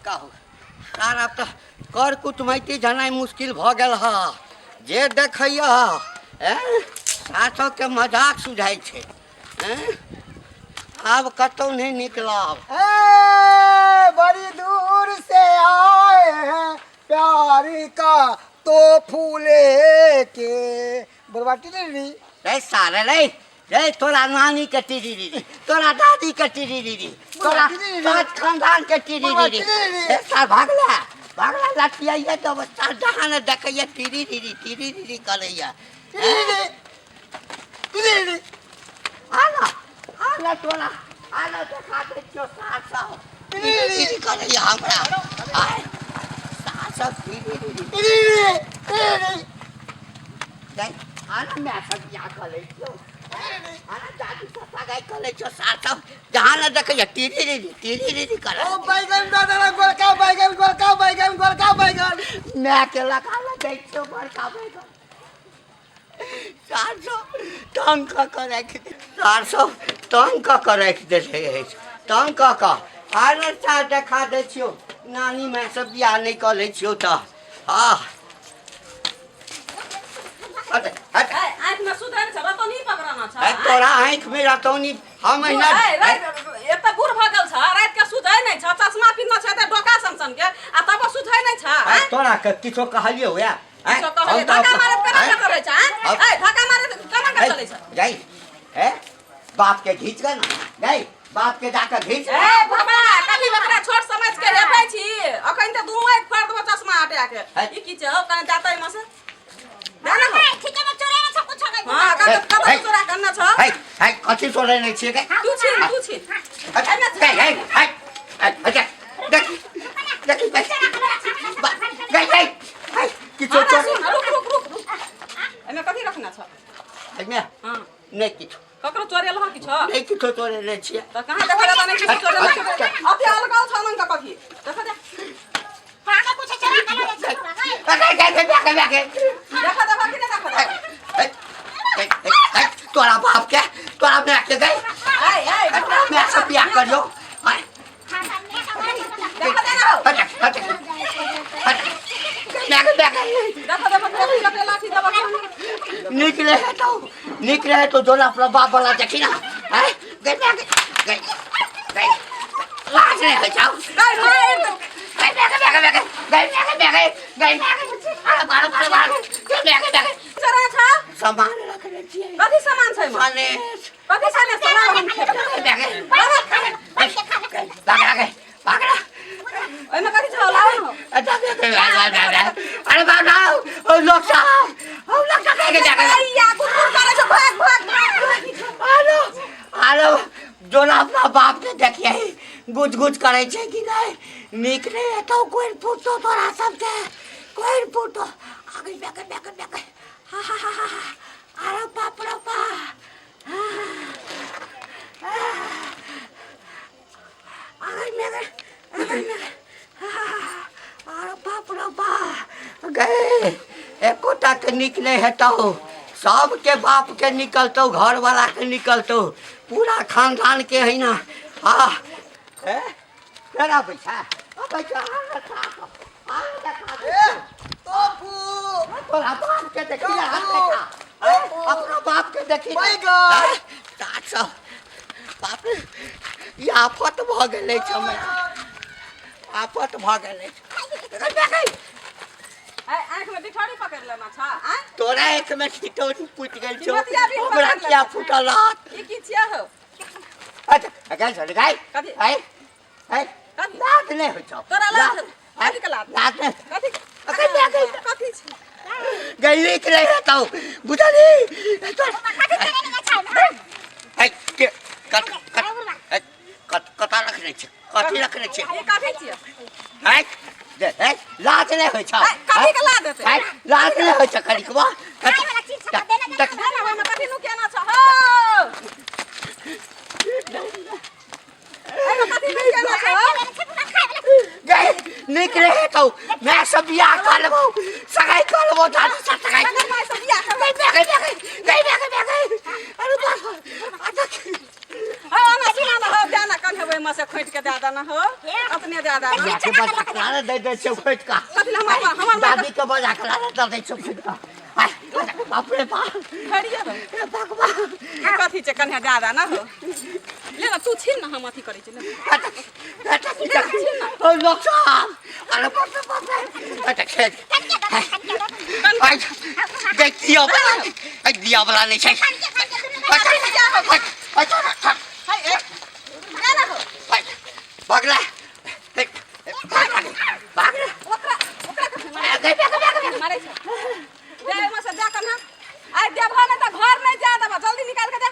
कहू सार अब तो कर कुटमैती जनाई मुश्किल भ गेल ह जे देखैया सासो के मजाक सुझाइ छे अब कतौ नहीं निकलब। बड़ी दूर से आए हैं प्यार का तो फूले के बरबाटी रे रे सारे रे तोरा नानी के टीरी तोरा दादी के टीरी तोरा सात खानदान के टीरी सार भागला लटिया तो सार जहां देखैया टीरी करैया आला तोरा आला देखा दे छो सास टीरी करैया हमरा सास टीरी आना मैं सब क्या करे छो आना दादी ससा गाय करे छो सास जहां न देखैया टीरी करे ओ बैगन दादा गोलका बैगन मैं के लगा दे छो बड़का बैगन 400 तंग का रख दे 400 तंग का रख दे तंग का आना चा देखा दे छियो नानी मैं सब बियाह नहीं कर ले छियो त हां अरे आँख में सुधार छ रतनी पकड़ना छ तोरा आँख में रतनी हम महीना एता बुढ़ भ गेल छ रात के सुझाइ नै छ चश्मा पिन्ना छ त डोका सन के आ तब सुझाइ नै छ तोरा के किछो कहलियो या धक्का मारत केना करे छ धक्का मारत केना कर चले छ गई बाप के घीच के ना गई बाप के जाकर घीच बाबा कभी बकरा छोट समझ के हेबै छी अखन त दुनु एक फाड़ देबो चश्मा हटा के ई की छ कने जातै म से जाना हो ठीक है चोरे न छ कुछ नै हां कत चोरा करना छ है कथि चोरे नै छी के तू छी अच्छा देख गई किछो चोरे रुक एमे कथि रखना छ एमे हां नै किछो ककरो चोरे लह कि छ नै किछो चोरे नै छी त कहां देखला त नै किछो चोरे अति अलगाव छ मन का कथि देख दे फाका पूछे चोरा कला रे के देखा तोरा बाप के तोरा मैं के गई मैं सब बियाह करियो निकले है तो जोला अपना बाप वाला देखी ना लाज नहीं है जाओ सामान रख ले छी कथि सामान छै माने कथि सामान हम खेब भागला ओइमे कथि छ लाओ अरे बाबा ओ लोग साहब के या कुकुर करे छ भाग आलो जोला अपना बाप के देखिए गुज करे छे कि नहीं निकले तो कोई पूछो तोरा सबके कोई पूछो आगे बेके अरे बाप रे बा अरे बाप रे बा गए एकोटा के निकले है तो सबके बाप के निकलतो घर वाला के निकलतो पूरा खानदान के है ना तेरा बैठा तोरा बाप के देखी अपना बाप के देखी बाप ये आफत भ गेले समय आफत भ गेले आँख में बिठाड़ी पकड़ लेना छ तोरा एक में ठिठोरी फूट गेल छो हमरा किया फूटल हाथ ई की छिया हो अच्छा गाय छोड़ गाय कथि है लात नहीं हो छो तोरा लात कथि के लात कथि कथि गई लिख रहे तो बुझली है के कता रखने छ कथि रखने छ ये कथि छियै है दे लात नहीं हो छ कथि के लात देते है लात नहीं हो छ करिकवा हम कथि नु केना छ हो एमे कथि नु केना छ गए निकले तो मैं सब बियाह कर लेबो सगाई कर लेबो दादी से सगाई मैं सब बियाह कर गई अरे बस हां ना सुना ना जाना कन हेबै म से खोट के ज्यादा ना हो अपने ज्यादा ना जाके बजा करा दे दे चौखट का कथी ला हमर दादी के बजा करा दे दे चौखट का बाप रे बाप खड़िया हो भगवान कथी से कन्या ज्यादा ना हो ले ना तू छीन ना हम अथी करै छी ओ लोग साहब अरे बाप रे बाप रे अटक खेत देखियो दिया वाला नहीं छै भागला भागला मारे छै दे में से जा कन्हा आइ देब ना त घर नहीं जा देबा जल्दी निकाल के दे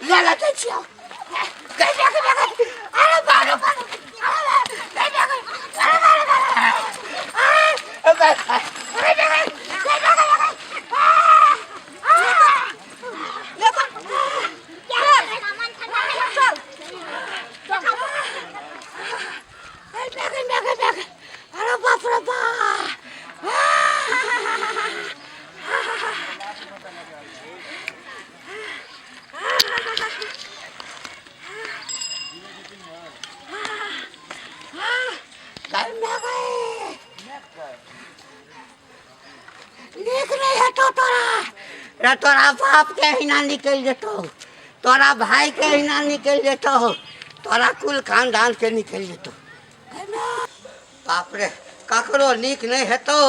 ले ले छियो अरे बारो बारो तोरा बाप के हिना निकल जेतो तोरा भाई के हिना निकल जेतो तोरा कुल खानदान के निकल जेतो बाप रे ककरो निक नहीं हेतो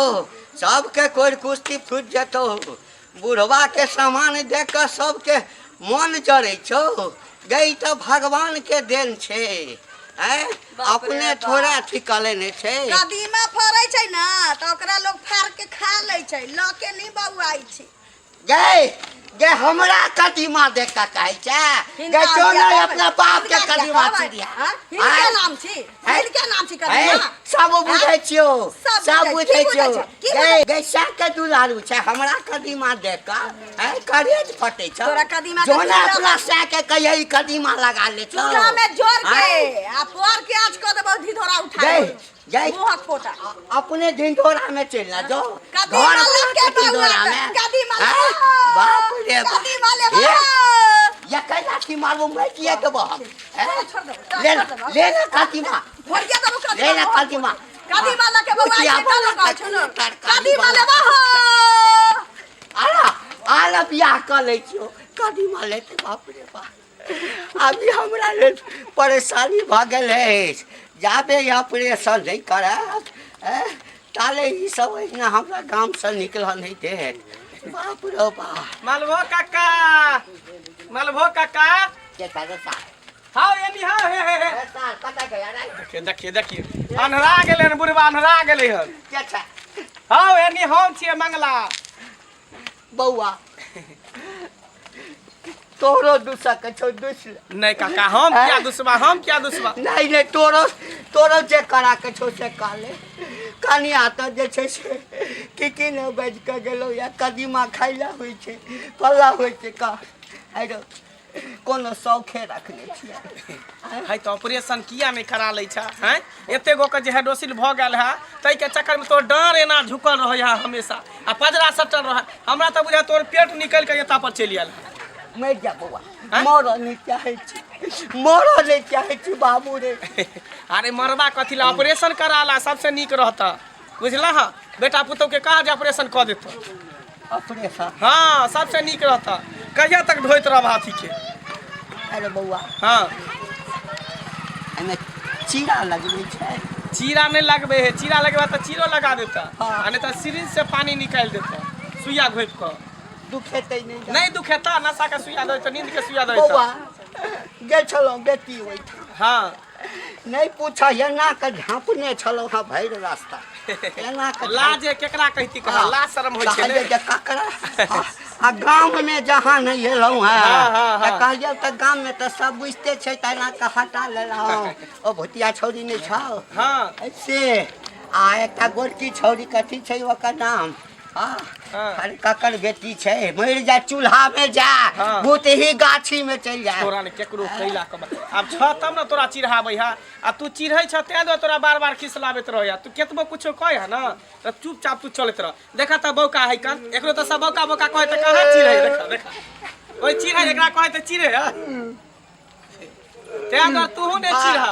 सबके कोई कुश्ती फूट जेतो बुढ़वा के सामान देख कर सबके मन जड़े छो गई तो भगवान के देन छे अपने थोड़ा अथी कले नहीं छे कदीमा फरै छै ना त ओकरा लोग फाड़ के खा लै छै ल के नहीं बउआई छै गए गे हमरा कदीमा देख का कहै छै गे जो नहीं अपना बाप के कदीमा चिड़िया हिनके नाम छी हिनके नाम छी कदीमा सब बुझै छियो सब बुझै छियो गे गे सा के दुलारू छै हमरा कदीमा देख का करेज फटे छ तोरा कदीमा जो नहीं अपना सा के कहिए कदीमा लगा ले छ चूल्हा में जोर के आ पोर के आज क देबो ढिढोरा उठा गई मुहक पोटा अपने ढिढोरा में चलना जो कदीमा लगे ढिढोरा में कदीमा बाप रे कदीमा ले या कैला की मारबो मैं किए के बह छोड़ दे ले ले ना कदीमा भर के देबो ले ना कदीमा कदीमा लगे बउआई के लगा छ कदीमा लेबो आला बियाह कर ले छियो कदीमा लेते बाप रे बाप अभी हमरा ले परेशानी भ गेल है जाबे ऑपरेशन नहीं करा ताले ई सब ना हमरा गांव से निकल नहीं दे बाप रे बाप मालभो काका के तारे सा हां एनी हां हे साल पता गया रे देखिए अनहरा गेले न बुढ़वा अनहरा गेले हन के छ हां एनी हम छिए मंगला बौआ तोरो दूसरा के छो दूसरा नहीं काका हम क्या दुश्मन नहीं तोरो जे करा के छो से काले कनिया तो जे छे से की न बज के गेलो या कदीमा खाइला होई छे पल्ला होई छे का आइरो कोनो शौखे रखले छियै है तो ऑपरेशन किया नहीं करा लै छ हैं एते गो के जे हेडोसिल भ गेल है तई के चक्कर में तोर डांर एना झुकल रह है हमेशा आ पजरा सटल रह हमरा त बुझा तोर पेट निकल के एता पर चली आल मर जा बौआ मरो नहीं चाहे छी बाबू रे अरे मरबा कथी ला ऑपरेशन कराला सबसे नीक रहता बुझला हां बेटा पुतौ के कहा जे ऑपरेशन क देतो ऑपरेशन हां सबसे नीक रहता कहिया तक ढोइत रह हाथी के अरे बौआ हां एमे चीरा लगबे छै चीरा नहीं लगबे है चीरा लगबा त चीरो लगा देता हाँ। आ नहीं त सिरिंज से पानी निकाल देता सुइया घोप क दुखेतै नहीं दुखेता नशा के सुइया दे तो नींद के सुइया दे बौआ गे छलो बेटी ओइ हां नहीं पूछा ये ना के झांपने छलो हां भैर रास्ता एना के लाज केकरा कहती कहा लाज शर्म होय छै जे ककरा आ गांव में जहां नहीं हेलौ है त कहियो त गांव में त सब बुझते छै तना के हटा लेलौ ओ भुतिया छौरी नहीं छौ हां ऐसे आ एकटा गोरकी छौरी कथी छै ओकर नाम अरे ककर बेटी छै मर जा चूल्हा में जा भूत ही गाछी में चल जा तोरा ने केकरो कैला के अब छ तब न तोरा चिढ़ाबै हा आ तू चिढ़ै छ ते दो तोरा बार-बार खिसलाबैत रहया तू केतबो कुछो कह है ना त चुपचाप तू चलत रह देखा त बौका है कन एकरो त सब बौका कहे त कहां चिढ़ै देखा ओइ चिढ़ै एकरा कहे त चिढ़ै हा ते दो तू ने चिढ़ा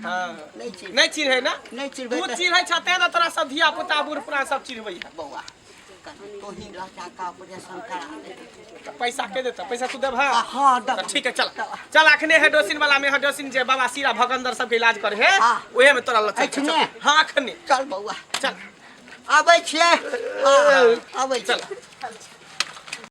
हां नहीं चिर नहीं चिरहे ना नहीं चिरबे तू चिरहे छते ना तोरा सब धिया पुता बूढ़ पुरान सब चिरबै है बउआ तो ही राजा का ऑपरेशन करा दे पैसा के देता पैसा तू देब हां हां तो ठीक है चल चल अखने हेडोसिन वाला में हेडोसिन जे बाबा सीरा भगंदर सब के इलाज करे है हाँ। ओहे में तोरा लच अखने? हां अखने चल बउआ चल आबै छियै हाँ, आबै चल चल